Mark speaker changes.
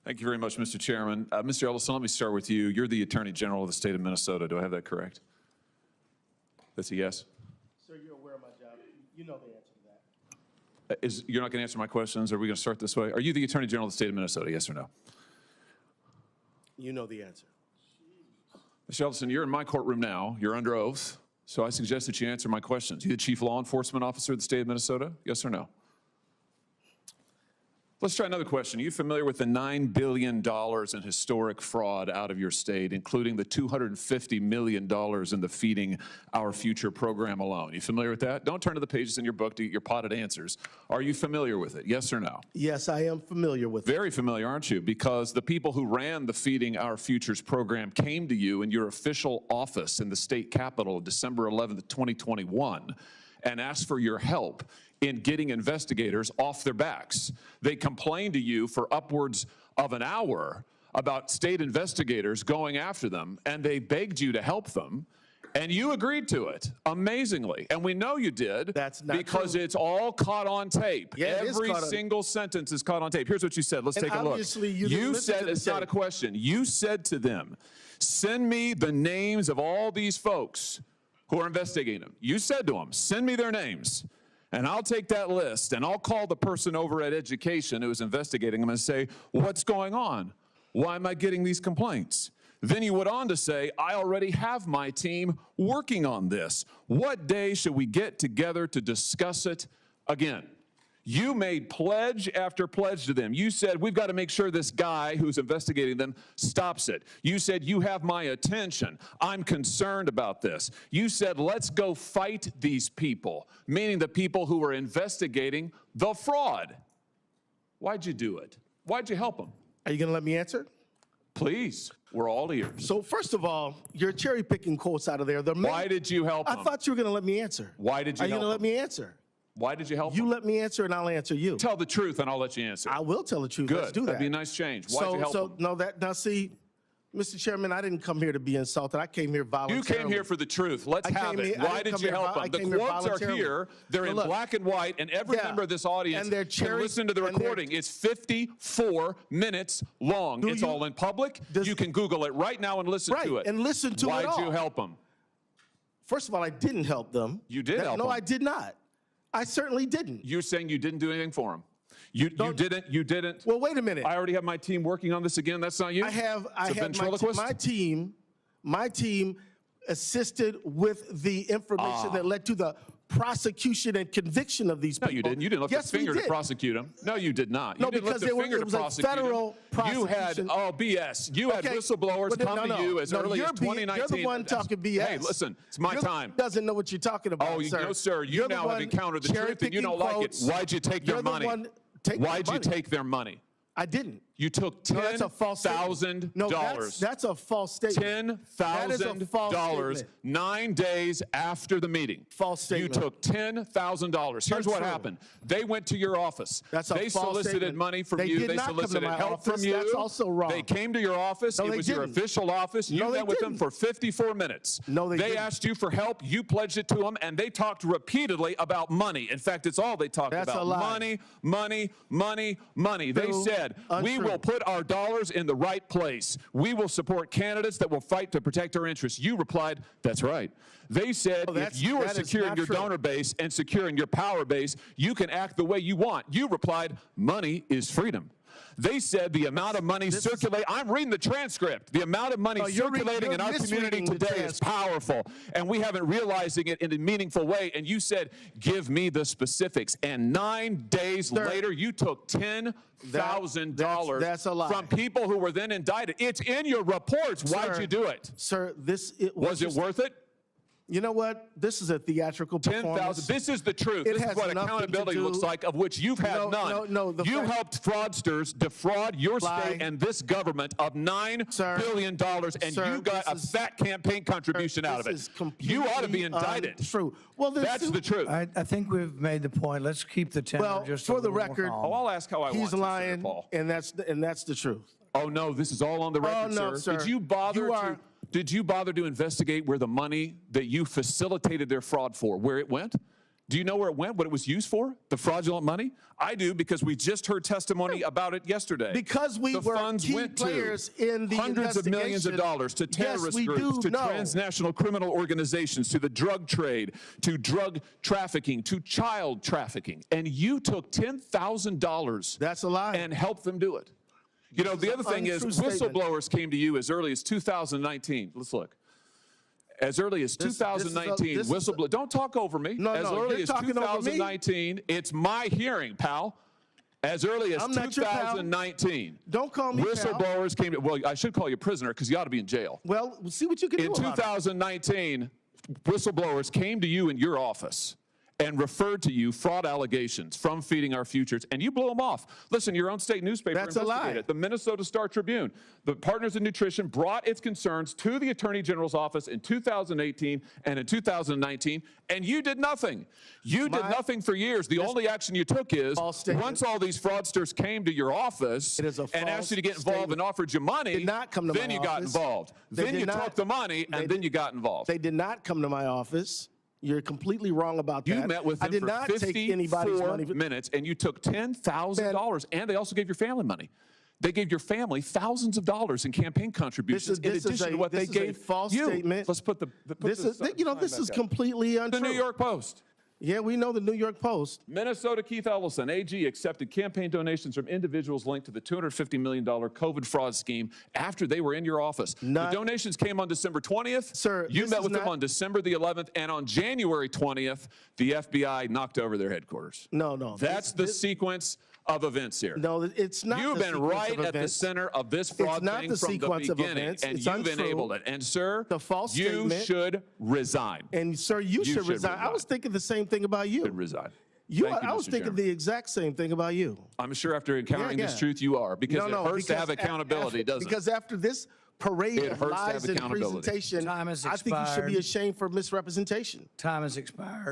Speaker 1: Thank you very much, Mr. Chairman. Mr. Ellison, let me start with you. You're the Attorney General of the state of Minnesota. Do I have that correct? That's a yes?
Speaker 2: Sir, you're aware of my job. You know the answer to that.
Speaker 1: You're not going to answer my questions? Are we going to start this way? Are you the Attorney General of the state of Minnesota, yes or no?
Speaker 2: You know the answer.
Speaker 1: Mr. Ellison, you're in my courtroom now. You're under oath. So I suggest that you answer my questions. You the Chief Law Enforcement Officer of the state of Minnesota, yes or no? Let's try another question. Are you familiar with the $9 billion in historic fraud out of your state, including the $250 million in the Feeding Our Future program alone? You familiar with that? Don't turn to the pages in your book to get your potted answers. Are you familiar with it? Yes or no?
Speaker 2: Yes, I am familiar with it.
Speaker 1: Very familiar, aren't you? Because the people who ran the Feeding Our Futures program came to you in your official office in the state capitol December 11th, 2021, and asked for your help in getting investigators off their backs. They complained to you for upwards of an hour about state investigators going after them, and they begged you to help them, and you agreed to it, amazingly. And we know you did.
Speaker 2: That's not
Speaker 1: because
Speaker 2: true.
Speaker 1: It's all caught on tape.
Speaker 2: Yeah,
Speaker 1: Every single sentence is caught on tape. Here's what you said. Let's take a look.
Speaker 2: You
Speaker 1: said, it's not a question. You said to them, send me the names of all these folks who are investigating them. You said to them, send me their names. And I'll take that list, and I'll call the person over at Education who was investigating them and say, what's going on? Why am I getting these complaints? Then you went on to say, I already have my team working on this. What day should we get together to discuss it again? You made pledge after pledge to them. You said, we've got to make sure this guy who's investigating them stops it. You said, you have my attention. I'm concerned about this. You said, let's go fight these people, meaning the people who were investigating the fraud. Why'd you do it? Why'd you help them?
Speaker 2: Are you going to let me answer?
Speaker 1: Please, we're all ears.
Speaker 2: So first of all, you're cherry picking quotes out of there.
Speaker 1: Why did you help them?
Speaker 2: I thought you were going to let me answer.
Speaker 1: Why did you help them?
Speaker 2: Are you going to let me answer?
Speaker 1: Why did you help
Speaker 2: You
Speaker 1: them?
Speaker 2: let me answer, and I'll answer you.
Speaker 1: Tell the truth, and I'll let you answer.
Speaker 2: I will tell the truth.
Speaker 1: Good.
Speaker 2: Let's do that.
Speaker 1: That'd be a nice change. Why'd you help them?
Speaker 2: Now see, Mr. Chairman, I didn't come here to be insulted. I came here voluntarily.
Speaker 1: You came here for the truth. Let's have it. Why did you help them? The quotes are here. They're in black and white, and every member of this audience can listen to the recording. It's 54 minutes long. It's all in public. You can Google it right now and listen to it.
Speaker 2: And listen to it all.
Speaker 1: Why'd you help them?
Speaker 2: First of all, I didn't help them.
Speaker 1: You did help them.
Speaker 2: No, I did not. I certainly didn't.
Speaker 1: You're saying you didn't do anything for them. You didn't.
Speaker 2: Well, wait a minute.
Speaker 1: I already have my team working on this again. That's not you?
Speaker 2: I have my team assisted with the information that led to the prosecution and conviction of these people.
Speaker 1: No, you didn't. You didn't lift a finger to prosecute them. No, you did not. You didn't lift a finger to prosecute them. You had, BS. You had whistleblowers come to you as early as 2019.
Speaker 2: You're the one talking BS.
Speaker 1: Hey, listen, it's my time.
Speaker 2: Doesn't know what you're talking about, sir.
Speaker 1: No, sir. You now have encountered the truth and you don't like it. Why'd you take their money? Why'd you take their money?
Speaker 2: I didn't.
Speaker 1: You took $10,000.
Speaker 2: No, that's a false statement.
Speaker 1: $10,000 9 days after the meeting.
Speaker 2: False statement.
Speaker 1: You took $10,000. Here's what happened. They went to your office.
Speaker 2: They
Speaker 1: solicited money from you. They solicited help from you.
Speaker 2: That's also wrong.
Speaker 1: They came to your office. It was your official office. You met with them for 54 minutes.
Speaker 2: No, they didn't.
Speaker 1: They asked you for help. You pledged it to them, and they talked repeatedly about money. In fact, it's all they talked about.
Speaker 2: That's a lie.
Speaker 1: Money, money, money, money. They said, we will put our dollars in the right place. We will support candidates that will fight to protect our interests. You replied, that's right. They said, if you are securing your donor base and securing your power base, you can act the way you want. You replied, money is freedom. They said the amount of money circulating, I'm reading the transcript, the amount of money circulating in our community today is powerful, and we haven't realizing it in a meaningful way. And you said, give me the specifics. And 9 days later, you took $10,000 from people who were then indicted. It's in your reports. Why'd you do it?
Speaker 2: Sir,
Speaker 1: was it worth it?
Speaker 2: You know what? This is a theatrical performance.
Speaker 1: This is the truth. This is what accountability looks like, of which you've had none. You helped fraudsters defraud your state and this government of $9 billion, and you got a fat campaign contribution out of it. You ought to be indicted.
Speaker 2: True. Well,
Speaker 1: that's the truth.
Speaker 3: I think we've made the point. Let's keep the tenor just
Speaker 2: for the record.
Speaker 1: I'll ask how I want to.
Speaker 2: He's lying, and that's the truth.
Speaker 1: Oh no, this is all on the record,
Speaker 2: sir.
Speaker 1: Did you bother Did you bother to investigate where the money that you facilitated their fraud for, where it went? Do you know where it went, what it was used for, the fraudulent money? I do, because we just heard testimony about it yesterday.
Speaker 2: Because we
Speaker 1: the
Speaker 2: were
Speaker 1: funds
Speaker 2: key
Speaker 1: went
Speaker 2: players in the
Speaker 1: hundreds of millions of
Speaker 2: investigation.
Speaker 1: dollars to terrorist
Speaker 2: Yes, we
Speaker 1: groups,
Speaker 2: do
Speaker 1: to
Speaker 2: know.
Speaker 1: transnational criminal organizations, to the drug trade, to drug trafficking, to child trafficking. And you took $10,000
Speaker 2: That's a lie.
Speaker 1: and helped them do it. You know, the other thing is,
Speaker 2: untrue statement.
Speaker 1: whistleblowers came to you as early as 2019. Let's look. As early as 2019, whistleblower. Don't talk over me.
Speaker 2: No,
Speaker 1: as
Speaker 2: no,
Speaker 1: early
Speaker 2: you're
Speaker 1: as
Speaker 2: talking over me.
Speaker 1: 2019, it's my hearing, pal. As early as
Speaker 2: I'm not your pal.
Speaker 1: 2019,
Speaker 2: Don't call me pal.
Speaker 1: whistleblowers came to. Well, I should call you prisoner because you ought to be in jail.
Speaker 2: Well, we'll see what you can
Speaker 1: In
Speaker 2: do about it.
Speaker 1: 2019, whistleblowers came to you in your office and referred to you fraud allegations from Feeding Our Futures, and you blew them off. Listen, your own state newspaper
Speaker 2: That's a
Speaker 1: investigated
Speaker 2: lie.
Speaker 1: it. The Minnesota Star Tribune, the Partners in Nutrition, brought its concerns to the Attorney General's office in 2018 and in 2019, and you did nothing. You did nothing for years. The only action you took is, once all these fraudsters came to your office and asked you to get involved and offered you money,
Speaker 2: Did not come to
Speaker 1: then
Speaker 2: my
Speaker 1: you got
Speaker 2: office.
Speaker 1: involved.
Speaker 2: They
Speaker 1: Then
Speaker 2: did
Speaker 1: you
Speaker 2: not.
Speaker 1: took the money, and then you got involved.
Speaker 2: They did not come to my office. You're completely wrong about that.
Speaker 1: You met with them
Speaker 2: I did
Speaker 1: for
Speaker 2: not take anybody's
Speaker 1: 54
Speaker 2: money.
Speaker 1: minutes, and you took $10,000, and they also gave your family money. They gave your family thousands of dollars in campaign contributions in addition to what they gave
Speaker 2: false
Speaker 1: you.
Speaker 2: statement.
Speaker 1: Let's put the
Speaker 2: This is, you know, this is completely untrue.
Speaker 1: The New York Post.
Speaker 2: Yeah, we know the New York Post.
Speaker 1: Minnesota Keith Ellison, AG, accepted campaign donations from individuals linked to the $250 million COVID fraud scheme after they were in your office. The donations came on December 20th.
Speaker 2: Sir,
Speaker 1: you
Speaker 2: this
Speaker 1: met
Speaker 2: is
Speaker 1: with them
Speaker 2: not-
Speaker 1: on December the 11th, and on January 20th, the FBI knocked over their headquarters.
Speaker 2: No.
Speaker 1: That's the sequence of events here.
Speaker 2: No, it's not.
Speaker 1: You've
Speaker 2: the
Speaker 1: been
Speaker 2: sequence
Speaker 1: right
Speaker 2: of
Speaker 1: at the
Speaker 2: events.
Speaker 1: center of this fraud
Speaker 2: not
Speaker 1: thing
Speaker 2: the
Speaker 1: from the
Speaker 2: sequence of
Speaker 1: beginning,
Speaker 2: events.
Speaker 1: and
Speaker 2: It's
Speaker 1: you've
Speaker 2: untrue.
Speaker 1: enabled it. And, sir,
Speaker 2: The false
Speaker 1: you
Speaker 2: statement-
Speaker 1: should resign.
Speaker 2: And, sir, you should resign. I was thinking the same thing about you.
Speaker 1: Should resign.
Speaker 2: I was
Speaker 1: Mr.
Speaker 2: thinking
Speaker 1: Chairman.
Speaker 2: the exact same thing about you.
Speaker 1: I'm sure after encountering
Speaker 2: Yeah,
Speaker 1: this
Speaker 2: yeah.
Speaker 1: truth, you are, because it hurts to have
Speaker 2: because
Speaker 1: accountability, doesn't it?
Speaker 2: Because after this parade
Speaker 1: It
Speaker 2: of
Speaker 1: hurts to have
Speaker 2: lies and
Speaker 1: accountability.
Speaker 2: presentation,
Speaker 3: Time has
Speaker 2: I think you should be
Speaker 3: expired.
Speaker 2: ashamed for misrepresentation.
Speaker 3: Time has expired.